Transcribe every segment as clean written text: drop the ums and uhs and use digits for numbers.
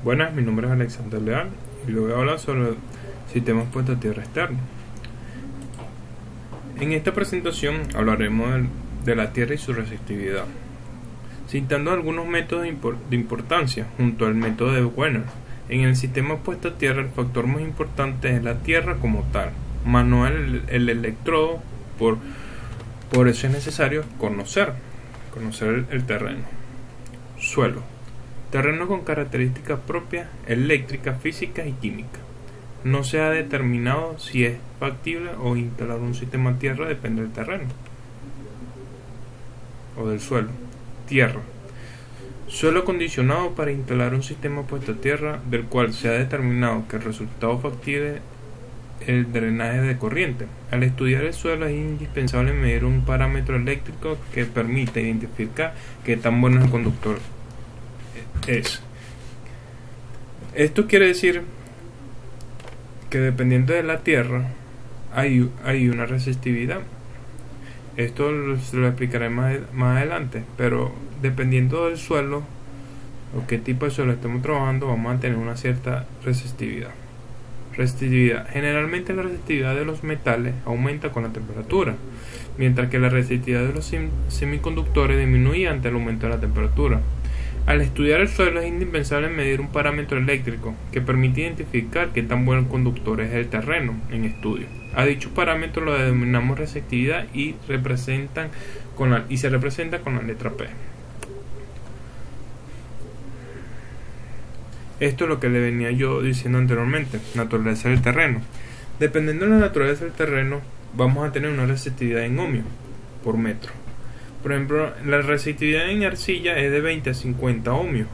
Buenas, mi nombre es Alexander Leal y le voy a hablar sobre el sistema puesto a tierra externo. En esta presentación hablaremos de la Tierra y su resistividad, citando algunos métodos de importancia junto al método de Werner. En el sistema puesto a tierra, el factor más importante es la Tierra como tal, más no el electrodo. Por eso es necesario conocer el terreno. Suelo. Terreno con características propias, eléctricas, físicas y químicas. No se ha determinado si es factible o instalar un sistema tierra, depende del terreno o del suelo. Tierra. Suelo acondicionado para instalar un sistema puesto a tierra, del cual se ha determinado que el resultado factible es el drenaje de corriente. Al estudiar el suelo es indispensable medir un parámetro eléctrico que permita identificar qué tan bueno el conductor es. Esto quiere decir que dependiendo de la tierra hay una resistividad. Esto se lo explicaré más adelante, pero dependiendo del suelo o qué tipo de suelo estemos trabajando, vamos a tener una cierta resistividad. Generalmente la resistividad de los metales aumenta con la temperatura, mientras que la resistividad de los semiconductores disminuye ante el aumento de la temperatura. Al estudiar el suelo es indispensable medir un parámetro eléctrico que permite identificar qué tan buen conductor es el terreno en estudio. A dicho parámetro lo denominamos resistividad y se representa con la letra P. Esto es lo que le venía yo diciendo anteriormente, naturaleza del terreno. Dependiendo de la naturaleza del terreno, vamos a tener una resistividad en ohmios por metro. Por ejemplo, la resistividad en arcilla es de 20 a 50 ohmios.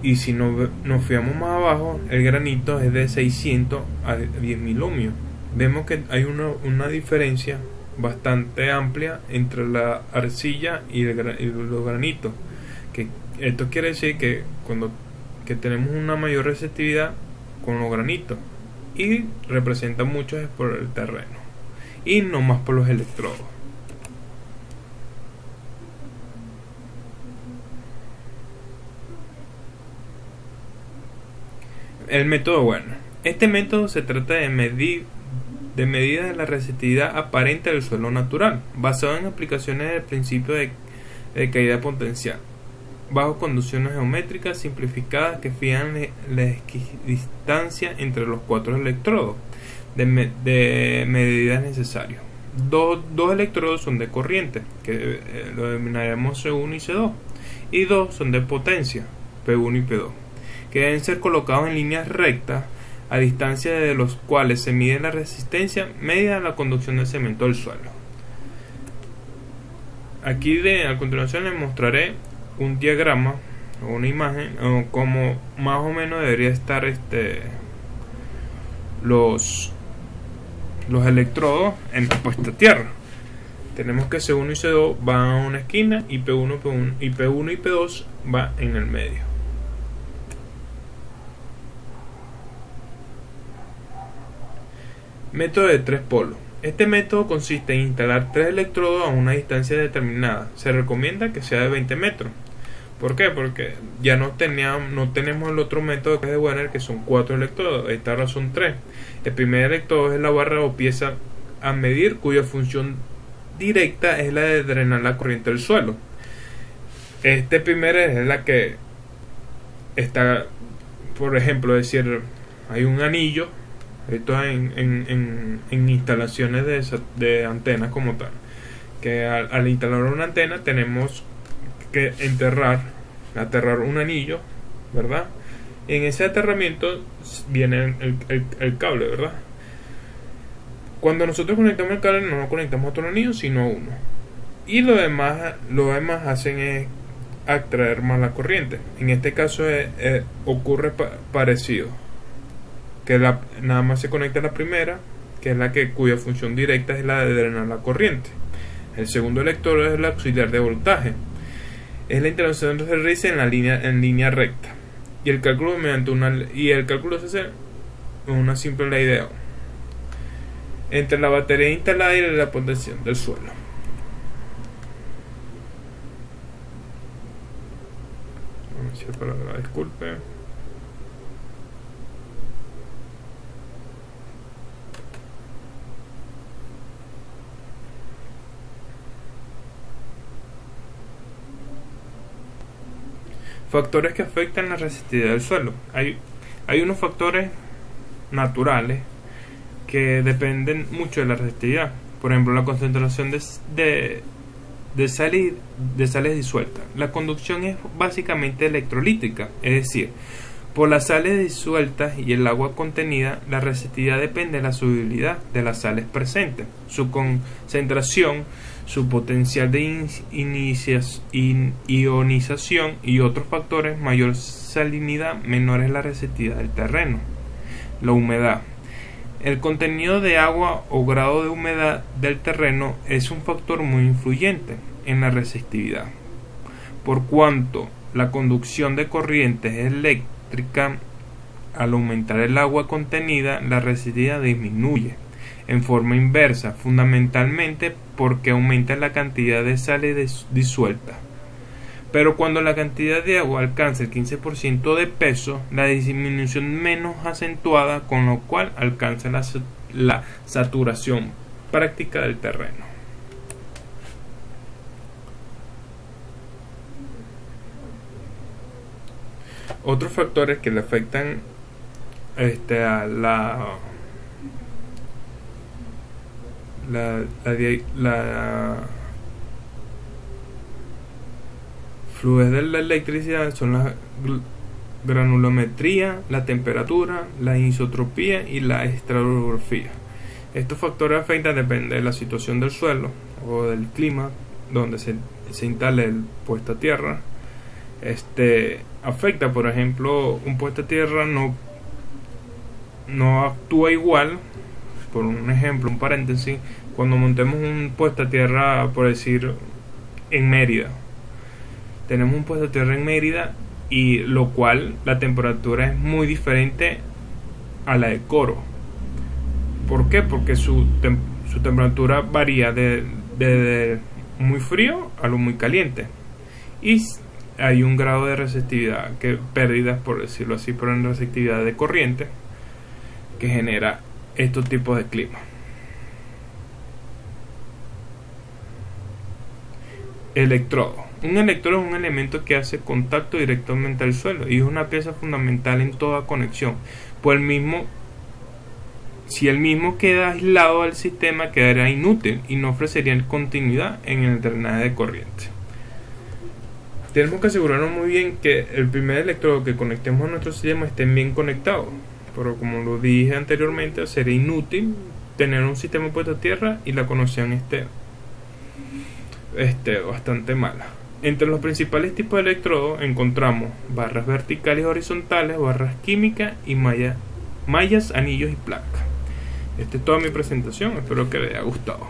Y si nos fijamos más abajo, el granito es de 600 a 10.000 ohmios. Vemos que hay una diferencia bastante amplia entre la arcilla y los granitos. Esto quiere decir que tenemos una mayor resistividad con los granitos, y representa mucho es por el terreno y no más por los electrodos. El método Werner. Este método se trata de medida de la resistividad aparente del suelo natural, basado en aplicaciones del principio de caída potencial, bajo condiciones geométricas simplificadas que fijan la equidistancia entre los cuatro electrodos de medidas necesarias. Dos electrodos son de corriente, que lo denominaremos C1 y C2, y dos son de potencia, P1 y P2, que deben ser colocados en líneas rectas a distancia de los cuales se mide la resistencia medida la conducción del cemento al suelo. Aquí a continuación les mostraré un diagrama o una imagen o como más o menos debería estar los electrodos en la puesta a tierra. Tenemos que C1 y C2 van a una esquina y P1 y P2 va en el medio. Método de tres polos. Este método consiste en instalar tres electrodos a una distancia determinada. Se recomienda que sea de 20 metros. ¿Por qué? Porque ya no tenemos el otro método que es de Werner, que son 4 electrodos. Esta ahora son 3. El primer electrodo es la barra o pieza a medir, cuya función directa es la de drenar la corriente del suelo. Este primero es la que está, por ejemplo, decir, hay un anillo. Esto en instalaciones de antenas como tal, que al instalar una antena tenemos que aterrar un anillo, ¿verdad? En ese aterramiento viene el cable, ¿verdad? Cuando nosotros conectamos el cable, no conectamos a otro anillo, sino a uno. Y lo demás hacen es atraer más la corriente. En este caso ocurre parecido, que nada más se conecta la primera, que es cuya función directa es la de drenar la corriente. El segundo electrodo es el auxiliar de voltaje. Es la interacción se realiza en línea recta. Y el cálculo se hace con una simple ley de Ohm entre la batería instalada y la potencia del suelo. Disculpe. Factores que afectan la resistividad del suelo. Hay unos factores naturales que dependen mucho de la resistividad. Por ejemplo, la concentración de sales disueltas. La conducción es básicamente electrolítica, es decir, por las sales disueltas y el agua contenida, la resistividad depende de la solubilidad de las sales presentes, su concentración, su potencial de ionización y otros factores. Mayor salinidad, menor es la resistividad del terreno. La humedad. El contenido de agua o grado de humedad del terreno es un factor muy influyente en la resistividad, por cuanto la conducción de corrientes eléctricas, al aumentar el agua contenida, la resistividad disminuye en forma inversa, fundamentalmente porque aumenta la cantidad de sales disueltas. Pero cuando la cantidad de agua alcanza el 15% de peso, la disminución menos acentuada, con lo cual alcanza la saturación práctica del terreno. Otros factores que le afectan a la fluidez de la electricidad son la granulometría, la temperatura, la isotropía y la estratigrafía. Estos factores afectan, depende de la situación del suelo o del clima donde se instale el puesto a tierra. Afecta, por ejemplo, un puesto a tierra no actúa igual. Por un ejemplo, un paréntesis, cuando montemos un puesto a tierra, por decir, en Mérida, tenemos un puesto a tierra en Mérida, y lo cual la temperatura es muy diferente a la de Coro. ¿Por qué? Porque su temperatura varía de muy frío a lo muy caliente, y hay un grado de resistividad, pérdidas, por decirlo así, por una resistividad de corriente que genera estos tipos de clima. Electrodo. Un electrodo es un elemento que hace contacto directamente al suelo y es una pieza fundamental en toda conexión. Pues si el mismo queda aislado del sistema, quedará inútil y no ofrecería continuidad en el drenaje de corriente. Tenemos que asegurarnos muy bien que el primer electrodo que conectemos a nuestro sistema esté bien conectado, pero como lo dije anteriormente, sería inútil tener un sistema puesto a tierra y la conexión esté bastante mala. Entre los principales tipos de electrodos encontramos barras verticales y horizontales, barras químicas y mallas, anillos y placas. Esta es toda mi presentación, espero que les haya gustado.